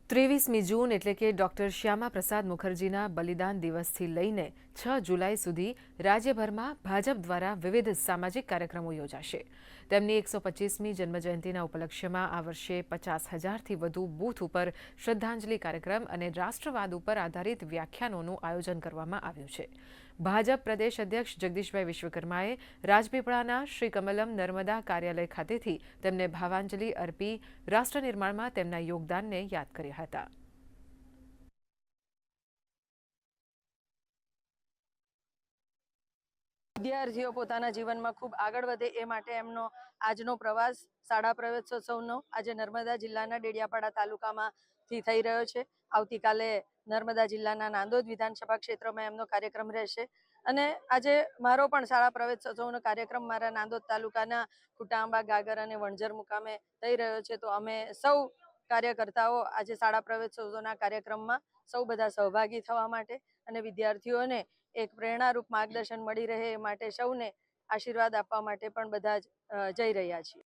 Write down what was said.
23મી જૂન એટલે કે ડોક્ટર શ્યામા પ્રસાદ મુખર્જીના બલિદાન દિવસથી લઈને 6 જુલાઈ સુધી રાજ્યભરમાં ભાજપ દ્વારા વિવિધ સામાજિક કાર્યક્રમો યોજાશે। તેમની 125મી જન્મજયંતિના ઉપલક્ષ્યમાં આ વર્ષે 50,000થી વધુ બૂથ ઉપર શ્રદ્ધાંજલિ કાર્યક્રમ અને રાષ્ટ્રવાદ ઉપર આધારિત વ્યાખ્યાનોનું આયોજન કરવામાં આવ્યું છે। ભાજપ પ્રદેશ અધ્યક્ષ જગદીશભાઈ વિશ્વકર્માએ રાજપીપળાના શ્રી કમલમ નર્મદા કાર્યાલય ખાતેથી તેમને ભાવાંજલિ અર્પી રાષ્ટ્ર નિર્માણમાં તેમના યોગદાનને યાદ કર્યા હતા। વિદ્યાર્થીઓ પોતાના જીવનમાં ખૂબ આગળ વધે એ માટે એમનો આજનો પ્રવાસ શાળા પ્રવેશોત્સવનો આજે નર્મદા જિલ્લાના ડેડિયાપાડા તાલુકામાંથી થઈ રહ્યો છે। આવતીકાલે નર્મદા જિલ્લાના નાંદોદ વિધાનસભા ક્ષેત્રમાં એમનો કાર્યક્રમ રહેશે અને આજે મારો પણ શાળા પ્રવેશોત્સવનો કાર્યક્રમ મારા નાંદોદ તાલુકાના કુટાંબા, ગાગર અને વણઝર મુકામે થઈ રહ્યો છે। તો અમે સૌ કાર્યકર્તાઓ આજે શાળા પ્રવેશોત્સવના કાર્યક્રમમાં સૌ બધા સહભાગી થવા માટે અને વિદ્યાર્થીઓને એક પ્રેરણારૂપ માર્ગદર્શન મળી રહે એ માટે સૌને આશીર્વાદ આપવા માટે પણ બધા જ જઈ રહ્યા છીએ।